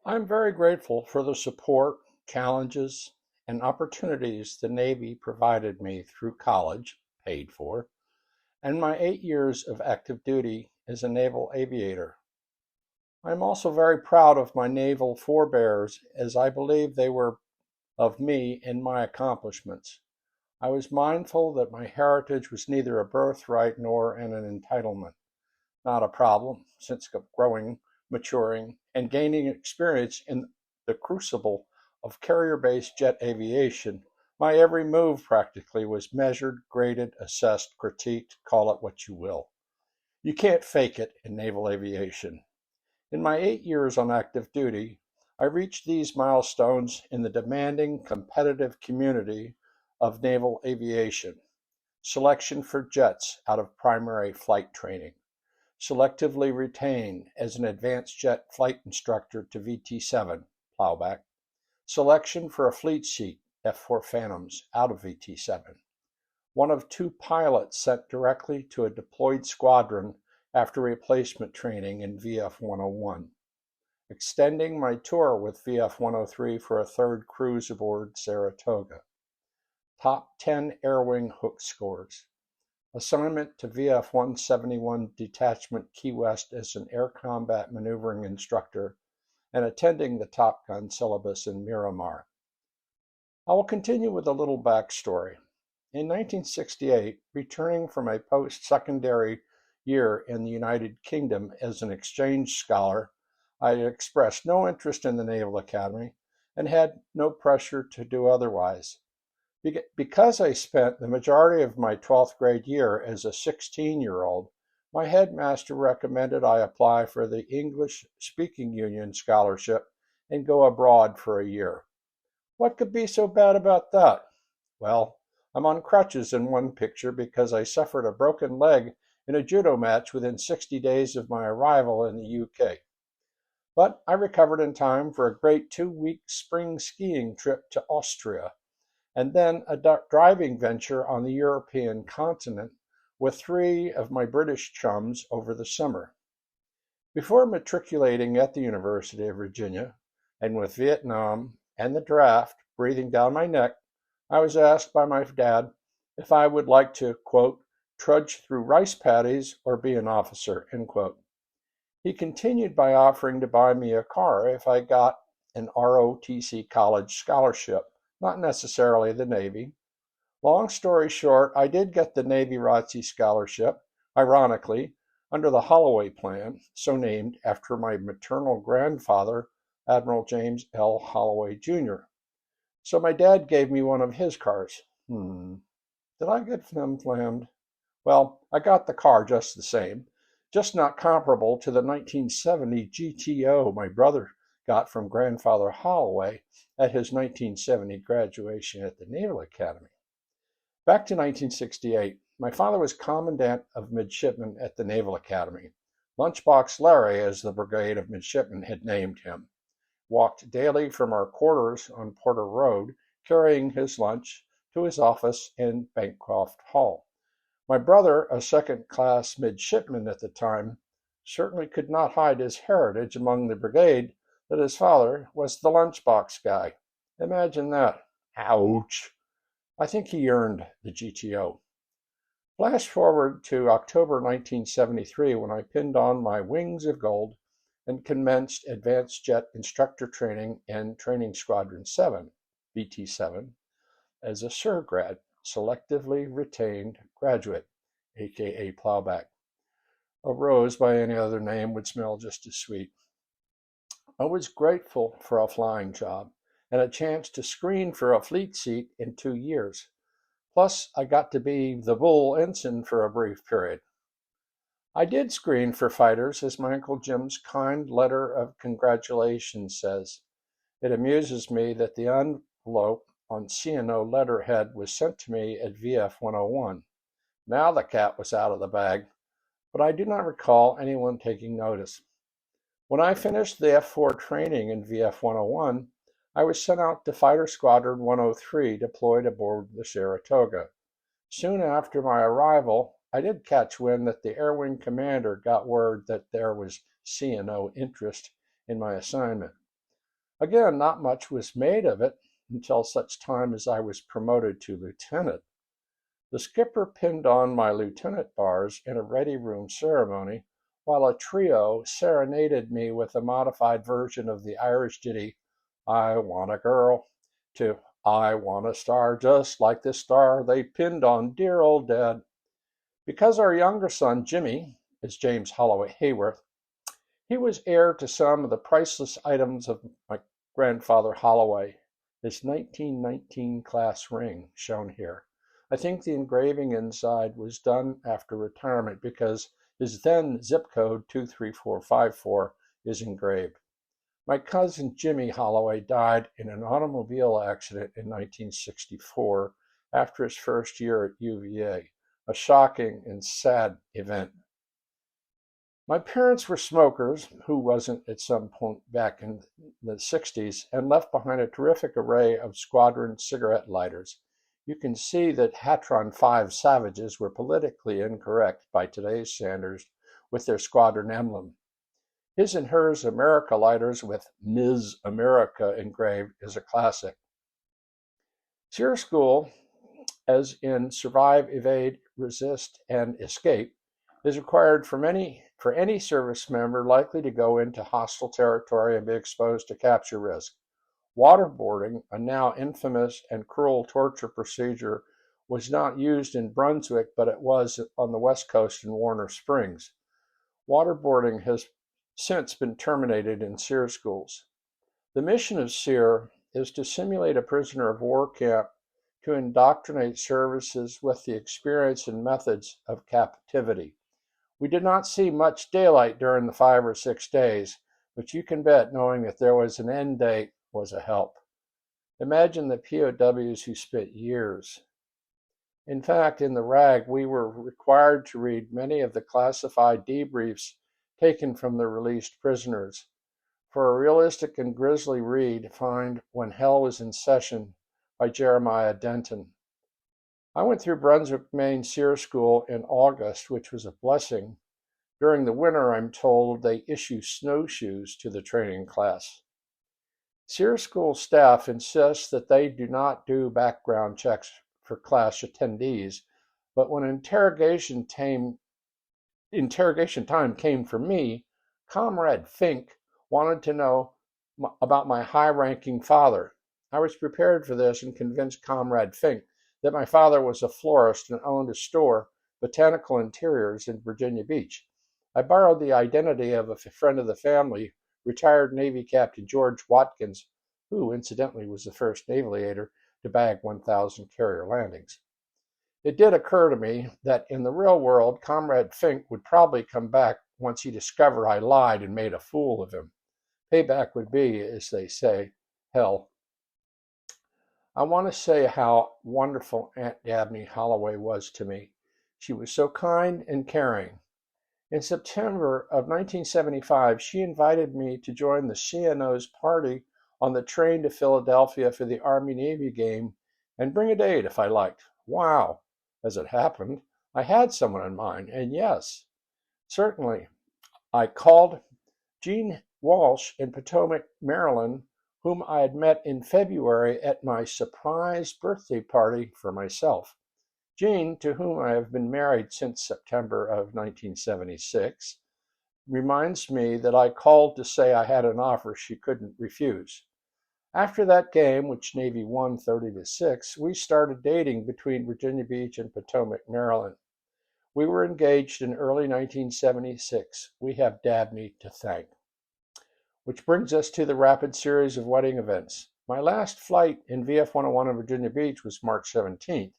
I'm very grateful for the support, challenges, and opportunities the Navy provided me through college, paid for, and my 8 years of active duty as a naval aviator. I'm also very proud of my naval forebears as I believe they were of me and my accomplishments. I was mindful that my heritage was neither a birthright nor an entitlement. Not a problem, since growing, maturing, and gaining experience in the crucible of carrier-based jet aviation, my every move practically was measured, graded, assessed, critiqued, call it what you will. You can't fake it in naval aviation. In my 8 years on active duty, I reached these milestones in the demanding, competitive community of naval aviation. Selection for jets out of primary flight training, selectively retained as an advanced jet flight instructor to VT-7 plowback, selection for a fleet seat F-4 Phantoms out of VT-7, one of two pilots sent directly to a deployed squadron after replacement training in VF-101, extending my tour with VF-103 for a third cruise aboard Saratoga, top 10 Air Wing hook scores, assignment to VF-171 Detachment Key West as an air combat maneuvering instructor, and attending the Top Gun syllabus in Miramar. I will continue with a little backstory. In 1968, returning from a post-secondary year in the United Kingdom as an exchange scholar, I expressed no interest in the Naval Academy and had no pressure to do otherwise. Because I spent the majority of my 12th grade year as a 16-year-old, my headmaster recommended I apply for the English Speaking Union scholarship and go abroad for a year. What could be so bad about that? Well, I'm on crutches in one picture because I suffered a broken leg in a judo match within 60 days of my arrival in the UK. But I recovered in time for a great 2-week spring skiing trip to Austria, and then a driving venture on the European continent with 3 of my British chums over the summer. Before matriculating at the University of Virginia, and with Vietnam and the draft breathing down my neck, I was asked by my dad if I would like to, quote, trudge through rice paddies or be an officer, end quote. He continued by offering to buy me a car if I got an ROTC college scholarship, not necessarily the Navy. Long story short, I did get the Navy ROTC scholarship, ironically, under the Holloway Plan, so named after my maternal grandfather, Admiral James L. Holloway, Jr. So my dad gave me one of his cars. Did I get flim-flammed? Well, I got the car just the same, just not comparable to the 1970 GTO my brother got from grandfather Holloway at his 1970 graduation at the Naval Academy. Back to 1968, my father was Commandant of Midshipmen at the Naval Academy. Lunchbox Larry, as the Brigade of Midshipmen had named him, walked daily from our quarters on Porter Road, carrying his lunch to his office in Bancroft Hall. My brother, a second-class midshipman at the time, certainly could not hide his heritage among the brigade that his father was the lunchbox guy. Imagine that. Ouch. I think he earned the GTO. Flash forward to October 1973 when I pinned on my wings of gold and commenced advanced jet instructor training in Training Squadron 7, VT-7, as a SERE grad, selectively retained graduate, aka plowback. A rose by any other name would smell just as sweet. I was grateful for a flying job and a chance to screen for a fleet seat in 2 years. Plus, I got to be the bull ensign for a brief period. I did screen for fighters, as my Uncle Jim's kind letter of congratulations says. It amuses me that the envelope on C&O letterhead was sent to me at VF-101. Now the cat was out of the bag, but I do not recall anyone taking notice. When I finished the F-4 training in VF-101, I was sent out to Fighter Squadron 103 deployed aboard the Saratoga. Soon after my arrival, I did catch wind that the Air Wing commander got word that there was C&O interest in my assignment. Again, not much was made of it until such time as I was promoted to lieutenant. The skipper pinned on my lieutenant bars in a ready room ceremony, while a trio serenaded me with a modified version of the Irish ditty, I Want a Girl, to I Want a Star Just Like the Star They Pinned on Dear Old Dad. Because our younger son, Jimmy, is James Holloway Hayworth, he was heir to some of the priceless items of my grandfather Holloway, his 1919 class ring, shown here. I think the engraving inside was done after retirement because his then zip code 23454 is engraved. My cousin Jimmy Holloway died in an automobile accident in 1964 after his first year at UVA, a shocking and sad event. My parents were smokers, who wasn't at some point back in the 60s, and left behind a terrific array of squadron cigarette lighters. You can see that Hatron 5 Savages were politically incorrect by today's standards with their squadron emblem. His and hers America lighters with Ms. America engraved is a classic. SERE School, as in Survive, Evade, Resist, and Escape, is required for any service member likely to go into hostile territory and be exposed to capture risk. Waterboarding, a now infamous and cruel torture procedure, was not used in Brunswick, but it was on the West Coast in Warner Springs. Waterboarding has since been terminated in SERE schools. The mission of SERE is to simulate a prisoner of war camp to indoctrinate services with the experience and methods of captivity. We did not see much daylight during the 5 or 6 days, but you can bet knowing that there was an end date was a help. Imagine the POWs who spent years. In fact, in the RAG, we were required to read many of the classified debriefs taken from the released prisoners. For a realistic and grisly read, find When Hell Was in Session by Jeremiah Denton. I went through Brunswick, Maine SERE School in August, which was a blessing. During the winter, I'm told, they issue snowshoes to the training class. SERE School staff insists that they do not do background checks for class attendees, but when interrogation time came for me, Comrade Fink wanted to know about my high-ranking father. I was prepared for this and convinced Comrade Fink that my father was a florist and owned a store, Botanical Interiors, in Virginia Beach. I borrowed the identity of a friend of the family, retired Navy Captain George Watkins, who incidentally was the first naval aviator to bag 1,000 carrier landings. It did occur to me that in the real world, Comrade Fink would probably come back once he discovered I lied and made a fool of him. Payback would be, as they say, hell. I want to say how wonderful Aunt Dabney Holloway was to me. She was so kind and caring. In September of 1975, she invited me to join the CNO's party on the train to Philadelphia for the Army-Navy game and bring a date if I liked. Wow! As it happened, I had someone in mind, and yes, certainly. I called Jean Walsh in Potomac, Maryland, whom I had met in February at my surprise birthday party for myself. Jean, to whom I have been married since September of 1976, reminds me that I called to say I had an offer she couldn't refuse. After that game, which Navy won 30-6, we started dating between Virginia Beach and Potomac, Maryland. We were engaged in early 1976. We have Dabney to thank. Which brings us to the rapid series of wedding events. My last flight in VF-101 in Virginia Beach was March 17th,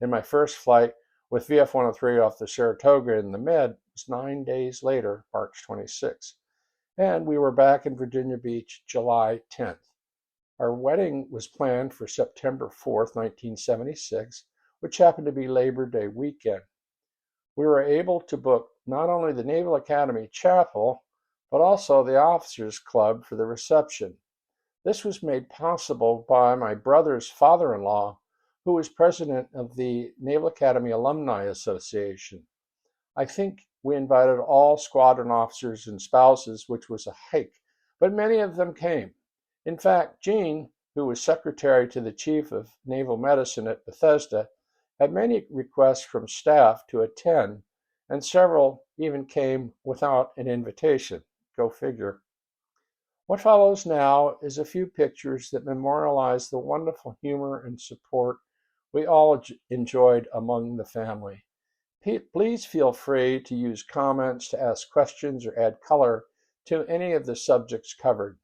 and my first flight with VF-103 off the Saratoga in the Med was 9 days later, March 26th. And we were back in Virginia Beach July 10th. Our wedding was planned for September 4th, 1976, which happened to be Labor Day weekend. We were able to book not only the Naval Academy Chapel, but also the Officers Club for the reception. This was made possible by my brother's father-in-law, who was president of the Naval Academy Alumni Association. I think we invited all squadron officers and spouses, which was a hike, but many of them came. In fact, Gene, who was secretary to the chief of naval medicine at Bethesda, had many requests from staff to attend, and several even came without an invitation. Go figure. What follows now is a few pictures that memorialize the wonderful humor and support we all enjoyed among the family. Please feel free to use comments to ask questions or add color to any of the subjects covered.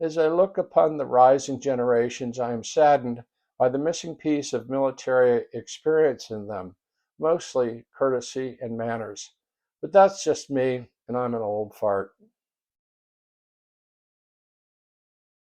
As I look upon the rising generations, I am saddened by the missing piece of military experience in them, mostly courtesy and manners. But that's just me, and I'm an old fart.